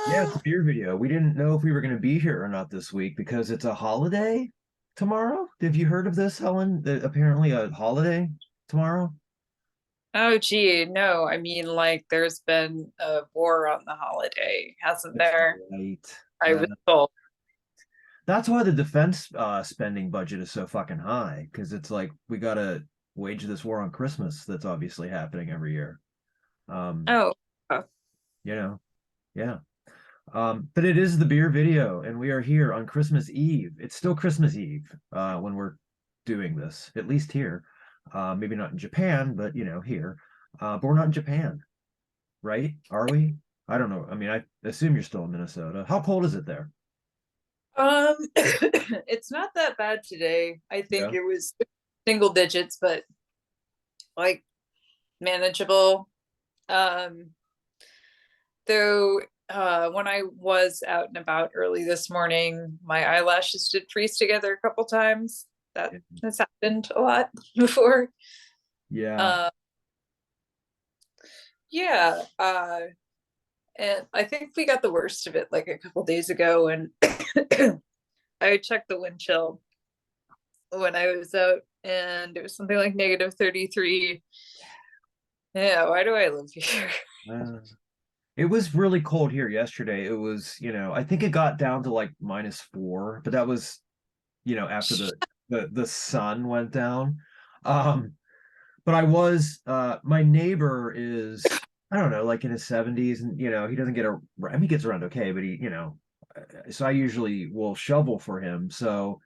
Yeah, it's a beer video. We didn't know if we were going to be here or not this week because it's a holiday tomorrow. Have you heard of this, Helen? Apparently a holiday tomorrow. Oh, gee, no. I mean, like, there's been a war on the holiday, hasn't That's there? right. I That, was told. that's why the defense spending budget is so fucking high because it's like we got to wage this war on Christmas that's obviously happening every year. Um, Oh, uh, you know, yeah. But it is the beer video, and we are here on Christmas Eve. It's still Christmas Eve when we're doing this, at least here. Maybe not in Japan, but here. But we're not in Japan, right? Are we? I don't know. I mean, I assume you're still in Minnesota. How cold is it there? it's not that bad today. I think Yeah. it was single digits, but like manageable. Um, though, when I was out and about early this morning, my eyelashes did freeze together a couple times. That has happened a lot before. Yeah. Uh, yeah. And I think we got the worst of it like a couple days ago, and I checked the wind chill when I was out, and it was something like negative 33. Yeah, why do I live here? Uh, it was really cold here yesterday. It was, I think it got down to like -4, but that was, after the sun went down. Um, but my neighbor is, I don't know, like in his 70s, and he doesn't I mean, he gets around okay, but so I usually will shovel for him. So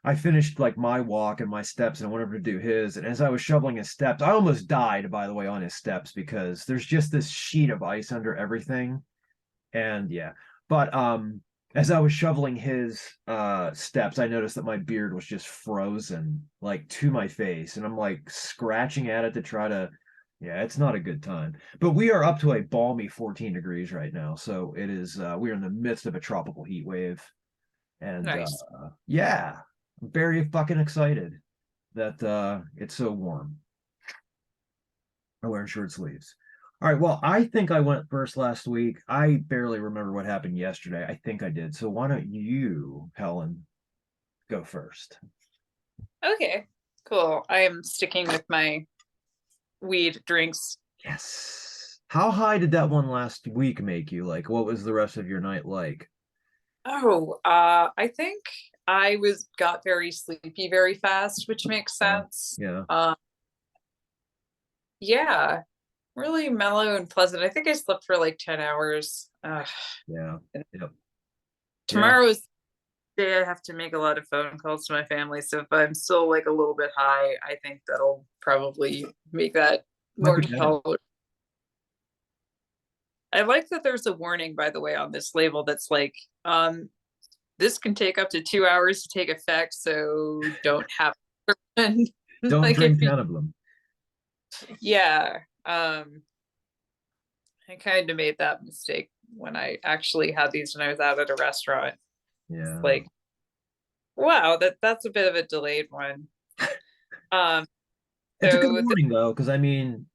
I finished like my walk and my steps and I went over to do his. And as I was shoveling his steps, I almost died, by the way, on his steps because there's just this sheet of ice under everything. And yeah, but as I was shoveling his steps, I noticed that my beard was just frozen like to my face, and I'm like scratching at it to try to. Yeah, it's not a good time. But we are up to a balmy 14 degrees right now, so it is. We're in the midst of a tropical heat wave, and Nice. yeah, I'm very fucking excited that it's so warm. I'm wearing short sleeves. All right. Well, I think I went first last week. I barely remember what happened yesterday. I think I did. So why don't you, Helen, go first? Okay, cool. I am sticking with my weed drinks. Yes. How high did that one last week make you? Like, what was the rest of your night like? Oh, I think I was got very sleepy very fast, which makes Yeah. sense. Yeah. Yeah, really mellow and pleasant. I think I slept for like 10 hours. Yeah. And Yep. Yeah. tomorrow is the day I have to make a lot of phone calls to my family. So if I'm still like a little bit high, I think that'll probably make that Might more be better. tolerable. I like that there's a warning, by the way, on this label that's like, this can take up to 2 hours to take effect, so don't have Don't like if drink you, none of them. yeah. I kind of made that mistake when I actually had these when I was out at a restaurant. It's Yeah. like, wow, that's a bit of a delayed one. Um, It's a good so warning though, because I mean,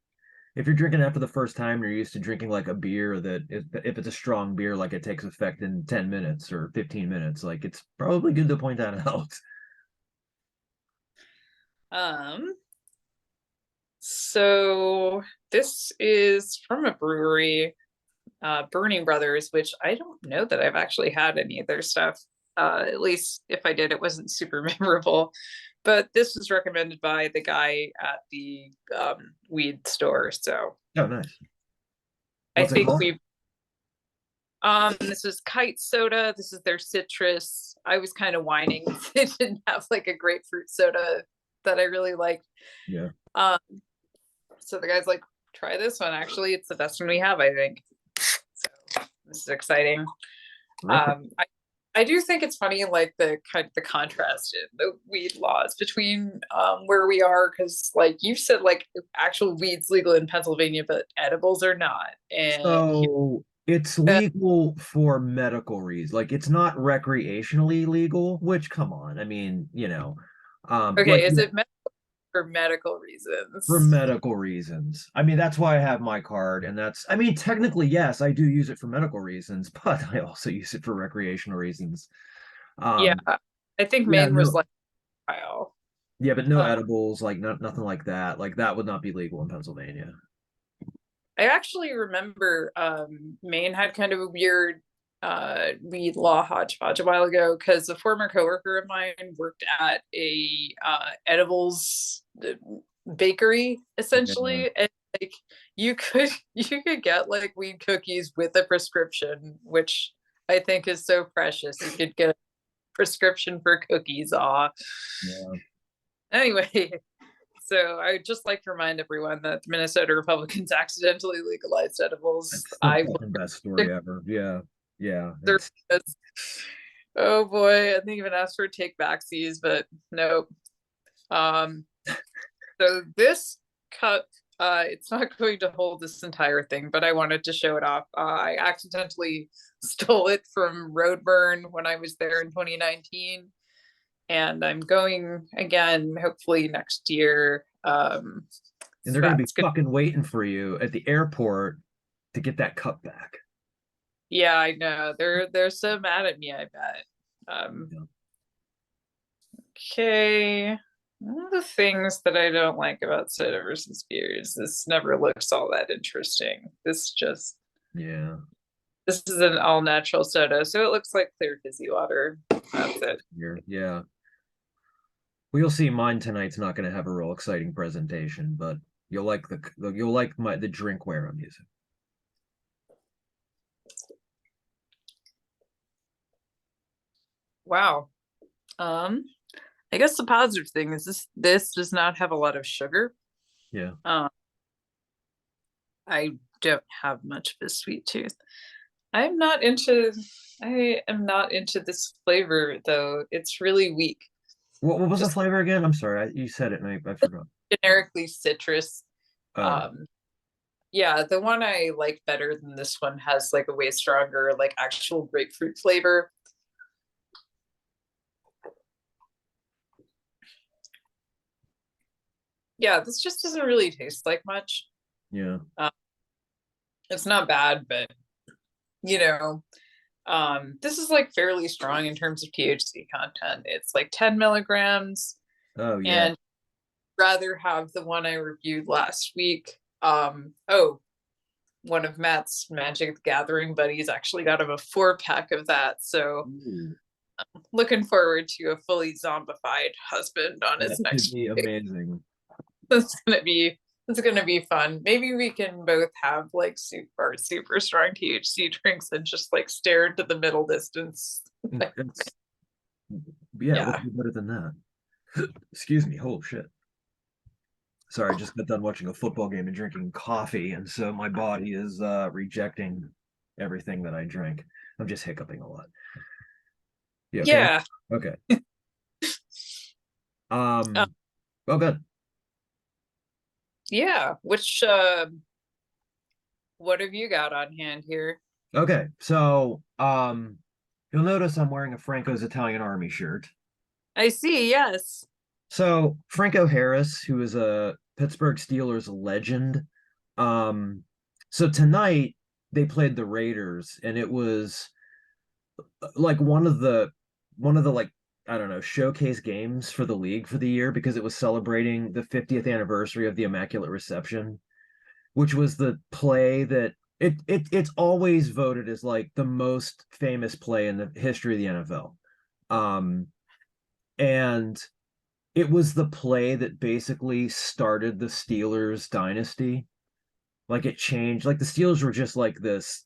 if you're drinking that for the first time, you're used to drinking like a beer that if it's a strong beer, like it takes effect in 10 minutes or 15 minutes, like it's probably good to point that out. um, so this is from a brewery, Burning Brothers, which I don't know that I've actually had any of their stuff. At least if I did, it wasn't super memorable. But this was recommended by the guy at the weed store. So Oh, nice. I What's it think called? we this is kite soda. This is their citrus. I was kind of whining. They didn't have like a grapefruit soda that I really liked. Yeah. Um, so the guy's like, try this one. Actually, it's the best one we have, I think. So this is exciting. Terrific. I do think it's funny, like the kind of the contrast in the weed laws between where we are, because like you said, like actual weed's legal in Pennsylvania, but edibles are not. And here, So it's legal for medical reasons. Like it's not recreationally legal, which come on. I mean, like okay, is yeah, it medical for medical for reasons. medical reasons. I mean, that's why I have my card, and that's, I mean, technically, yes, I do use it for medical reasons, but I also use it for recreational reasons. Yeah, Um, I think yeah, Maine was no, like trial. yeah, but no Uh, edibles, like nothing like that. Like that would not be legal in Pennsylvania. I actually remember Maine had kind of a weird weed law hodgepodge a while ago because a former coworker of mine worked at a edibles bakery Yeah, essentially, and like you could get like weed cookies with a prescription, which I think is so precious. You could get a prescription for cookies. Aw. yeah. Anyway, so I would just like to remind everyone that the Minnesota Republicans accidentally legalized edibles. It's the I will fucking best story ever. Yeah, yeah. serve It's this. Oh boy, I think even asked for take backsies, but nope. Um, so this cup, it's not going to hold this entire thing, but I wanted to show it off. I accidentally stole it from Roadburn when I was there in 2019, and I'm going again, hopefully next year. and So they're gonna be that's good. fucking waiting for you at the airport to get that cup back. Yeah, I know. They're so mad at me, I bet. Yeah. Okay. One of the things that I don't like about soda versus beers, this never looks all that interesting. Yeah. This is an all natural soda, so it looks like clear fizzy water. That's it. Here. Yeah. Well, you'll see mine tonight's not gonna have a real exciting presentation, but you'll like the drinkware I'm using. Wow. Um, I guess the positive thing is this does not have a lot of sugar. Yeah. Um, I don't have much of a sweet tooth. I'm not into I am not into this flavor though. It's really weak. What was the Just flavor again? I'm sorry, you said it and I forgot. generically citrus. Oh, Um yeah, the one I like better than this one has like a way stronger like actual grapefruit flavor. Yeah, this just doesn't really taste like much. yeah. Um, it's not bad, but you know, this is like fairly strong in terms of THC content. It's like 10 milligrams, Oh, yeah. and rather have the one I reviewed last week. One of Matt's Magic the Gathering buddies actually got him a 4 pack of that. So Ooh, looking forward to a fully zombified husband on that his should next be trip. amazing. That's gonna be fun. Maybe we can both have like super strong THC drinks and just like stare into the middle distance. It's, yeah, what Yeah. could be better than that? Excuse me. Holy shit. Sorry, I just got done watching a football game and drinking coffee, and so my body is rejecting everything that I drank. I'm just hiccuping a lot. You okay? Yeah. Okay. Uh, Um, oh good. yeah. Which what have you got on hand here? Okay. So you'll notice I'm wearing a Franco's Italian Army shirt. I see, yes. So Franco Harris, who is a Pittsburgh Steelers legend, so tonight they played the Raiders, and it was like one of the like I don't know showcase games for the league for the year because it was celebrating the 50th anniversary of the Immaculate Reception, which was the play that it's always voted as like the most famous play in the history of the NFL. Um, and it was the play that basically started the Steelers dynasty. Like it changed. Like the Steelers were just like this,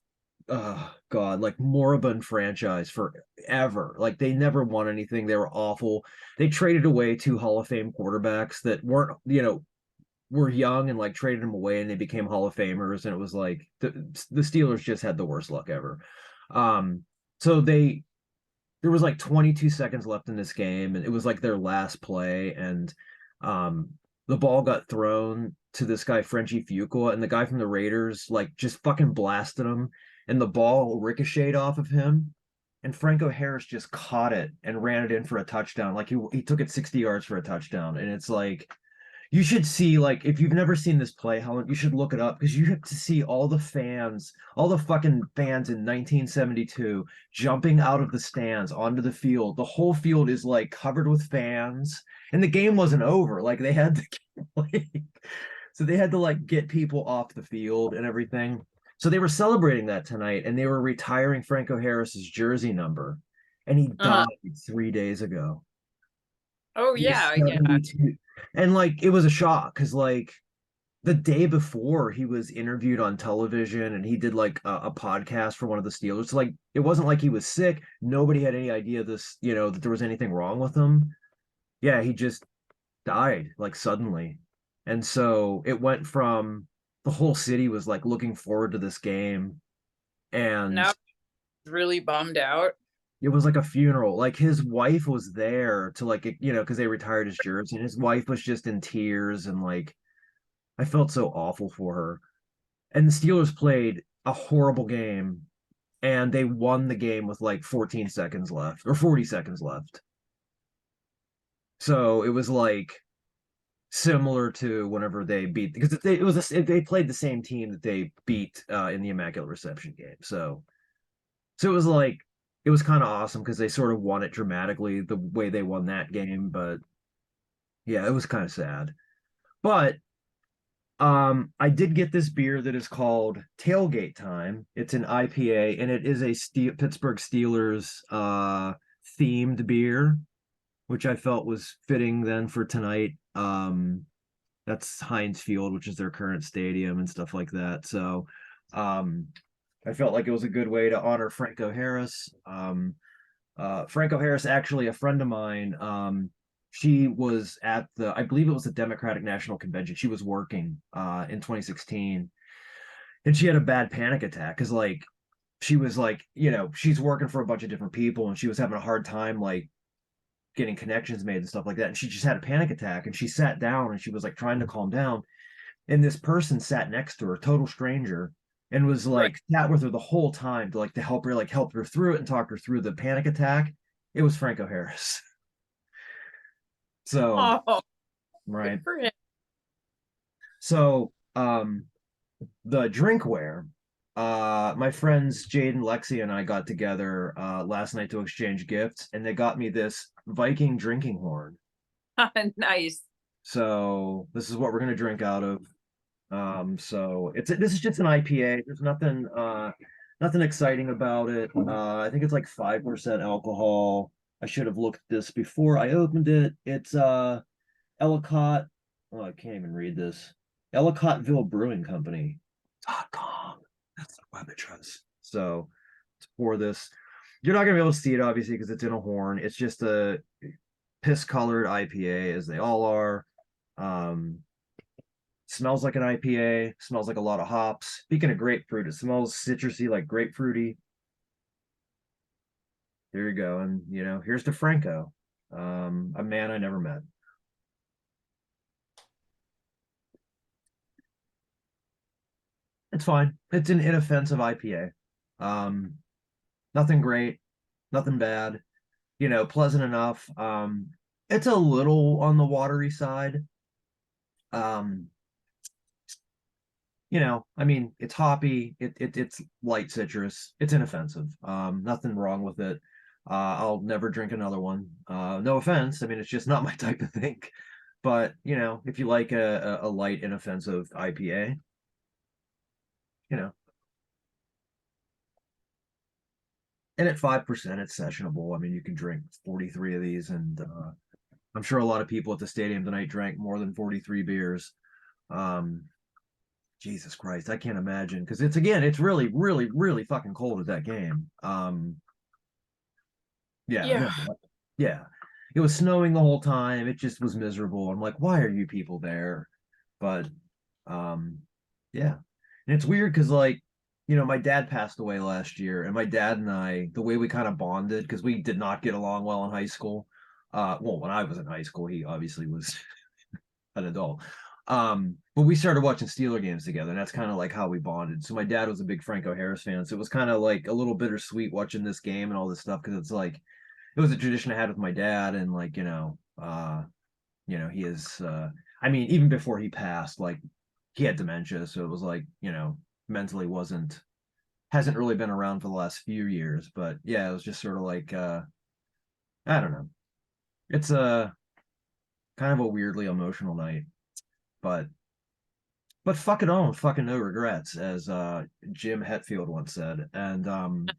oh God, like moribund franchise forever. Like they never won anything. They were awful. They traded away two Hall of Fame quarterbacks that weren't, were young and like traded them away and they became Hall of Famers. And it was like the Steelers just had the worst luck ever. Um, so there was like 22 seconds left in this game and it was like their last play and um the ball got thrown to this guy Frenchie Fuqua and the guy from the Raiders like just fucking blasted him and the ball ricocheted off of him and Franco Harris just caught it and ran it in for a touchdown like he took it 60 yards for a touchdown and it's like You should see, like, if you've never seen this play, Helen, you should look it up because you have to see all the fans, all the fucking fans in 1972 jumping out of the stands onto the field. The whole field is like covered with fans, and the game wasn't over. Like they had to, like, so they had to like get people off the field and everything. So they were celebrating that tonight, and they were retiring Franco Harris's jersey number, and he Uh-huh. died 3 days ago. Oh He was yeah, yeah. 72. And like it was a shock because like the day before he was interviewed on television and he did like a podcast for one of the Steelers. So, like it wasn't like he was sick. Nobody had any idea this, that there was anything wrong with him. Yeah, he just died like suddenly. And so it went from the whole city was like looking forward to this game, and Now really bummed out. it was like a funeral. Like his wife was there to like, because they retired his jersey, and his wife was just in tears, and like I felt so awful for her. And the Steelers played a horrible game, and they won the game with like 14 seconds left or 40 seconds left. So it was like similar to whenever they beat, because they played the same team that they beat in the Immaculate Reception game. So it was like it was kind of awesome because they sort of won it dramatically the way they won that game. But yeah, it was kind of sad. But I did get this beer that is called Tailgate Time. It's an IPA, and it is a Pittsburgh Steelers themed beer, which I felt was fitting then for tonight. That's Heinz Field, which is their current stadium and stuff like that. So um I felt like it was a good way to honor Franco Harris. Franco Harris, actually, a friend of mine, she was at I believe it was the Democratic National Convention. She was working in 2016, and she had a bad panic attack because, like, she was like, she's working for a bunch of different people, and she was having a hard time, like, getting connections made and stuff like that. And she just had a panic attack, and she sat down, and she was like trying to calm down. And this person sat next to her, total stranger, and was Right. like sat with her the whole time to help her, help her through it and talk her through the panic attack. It was Franco Harris. So Oh, good right. for him. So the drinkware. My friends Jade and Lexi and I got together last night to exchange gifts, and they got me this Viking drinking horn. Nice. So this is what we're gonna drink out of. So this is just an IPA. There's nothing exciting about it. I think it's like 5% alcohol. I should have looked this before I opened it. It's Ellicott. Oh, I can't even read this. Ellicottville Brewing Company.com. That's the web address. So let's pour this. You're not gonna be able to see it obviously because it's in a horn. It's just a piss colored IPA, as they all are. Um, Smells like an IPA, smells like a lot of hops. Speaking of grapefruit, it smells citrusy, like grapefruity. There you go. And here's to Franco, a man I never met. It's fine. It's an inoffensive IPA. Um, Nothing great, nothing bad. Pleasant enough. It's a little on the watery side. Um, I mean, it's hoppy. It's light citrus. It's inoffensive. Nothing wrong with it. I'll never drink another one. No offense. I mean, it's just not my type of thing. But if you like a light, inoffensive IPA, you know, and at 5%, it's sessionable. I mean, you can drink 43 of these, and I'm sure a lot of people at the stadium tonight drank more than 43 beers. Um, Jesus Christ, I can't imagine because it's really, really, really fucking cold at that game. Yeah, Yeah. no, yeah, it was snowing the whole time. It just was miserable. I'm like, why are you people there? But um, yeah, and it's weird because like, my dad passed away last year, and my dad and I, the way we kind of bonded because we did not get along well in high school. Well, when I was in high school, he obviously was an adult. But we started watching Steeler games together, and that's kind of like how we bonded. So my dad was a big Franco Harris fan, so it was kind of like a little bittersweet watching this game and all this stuff because it's like it was a tradition I had with my dad, and like he is. I mean, even before he passed, like he had dementia, so it was like, mentally wasn't hasn't really been around for the last few years. But yeah, it was just sort of like I don't know. It's a kind of a weirdly emotional night, but fuck it all, fucking no regrets, as Jim Hetfield once said. And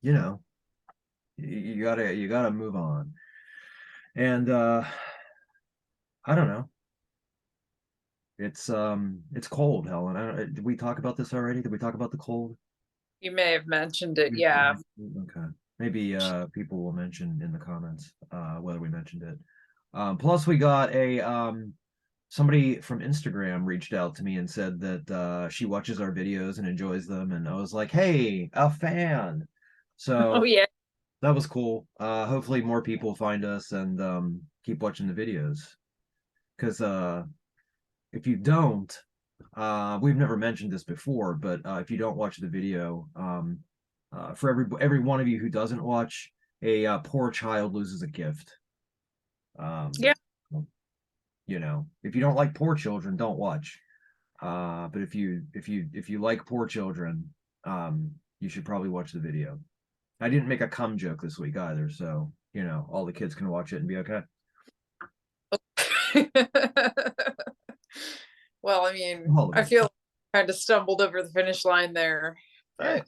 you know, you gotta move on. And I don't know. It's cold, Helen. Did we talk about this already? Did we talk about the cold? You may have mentioned it, yeah. Okay. Maybe people will mention in the comments whether we mentioned it. Plus we got a somebody from Instagram reached out to me and said that she watches our videos and enjoys them, and I was like, "Hey, a fan." Oh So yeah. that was cool. Hopefully more people find us and keep watching the videos. Because if you don't, we've never mentioned this before, but if you don't watch the video, for every one of you who doesn't watch, a poor child loses a gift. Yeah. Um, if you don't like poor children, don't watch. But if you like poor children, you should probably watch the video. I didn't make a cum joke this week either, so all the kids can watch it and be okay. Well, I mean, All of I it. feel like I kind of stumbled over the finish line there, Yeah, but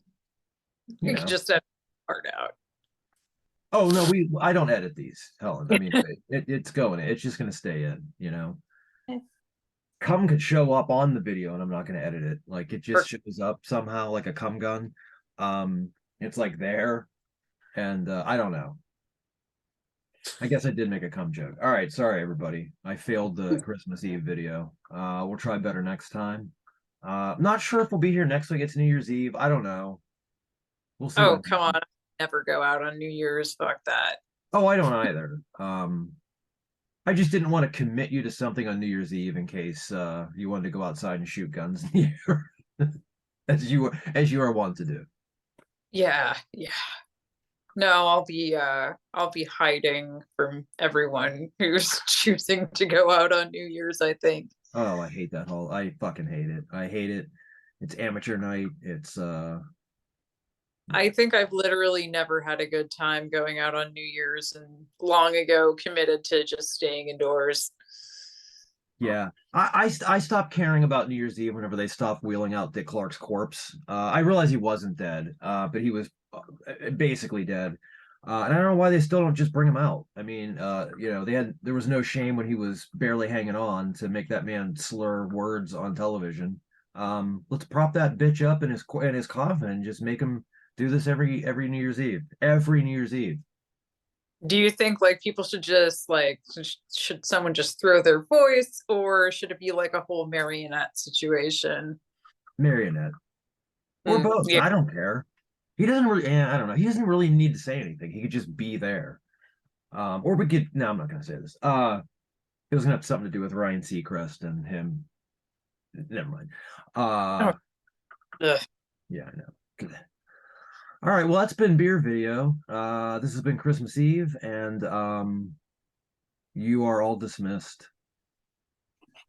you you could know. just edit that part out. Oh no, I don't edit these, Helen. I mean, it's going. It's just gonna stay in. Cum could show up on the video, and I'm not gonna edit it. Like it just shows up somehow, like a cum gun. It's like there, and I don't know. I guess I did make a cum joke. All right, sorry everybody. I failed the Christmas Eve video. We'll try better next time. Not sure if we'll be here next week. It's New Year's Eve. I don't know. We'll see what Oh, come on. happens. I never go out on New Year's. Fuck that. Oh, I don't either. I just didn't want to commit you to something on New Year's Eve in case you wanted to go outside and shoot guns in the air, as you are wont to do. Yeah, yeah. No, I'll be hiding from everyone who's choosing to go out on New Year's, I think. Oh, I hate that whole. I fucking hate it. I hate it. It's amateur night. It's I yeah. think I've literally never had a good time going out on New Year's and long ago committed to just staying indoors. Yeah, I stopped caring about New Year's Eve whenever they stopped wheeling out Dick Clark's corpse. I realized he wasn't dead, but he was basically dead. And I don't know why they still don't just bring him out. I mean, there was no shame when he was barely hanging on to make that man slur words on television. Let's prop that bitch up in his coffin and just make him do this every New Year's Eve. Every New Year's Eve. Do you think like people should just like should someone just throw their voice or should it be like a whole marionette situation? Marionette. Or both. Yeah. I don't care. He doesn't really. I don't know. He doesn't really need to say anything. He could just be there. Or we could. No, I'm not gonna say this. It was gonna have something to do with Ryan Seacrest and him. Never mind. Oh, ugh. Yeah, I know. All right. Well, that's been beer video. This has been Christmas Eve, and you are all dismissed.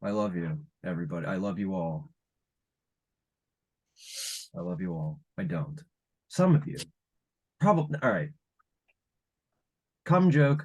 I love you, everybody. I love you all. I love you all. I don't. Some of you. Probably. All right. Come joke.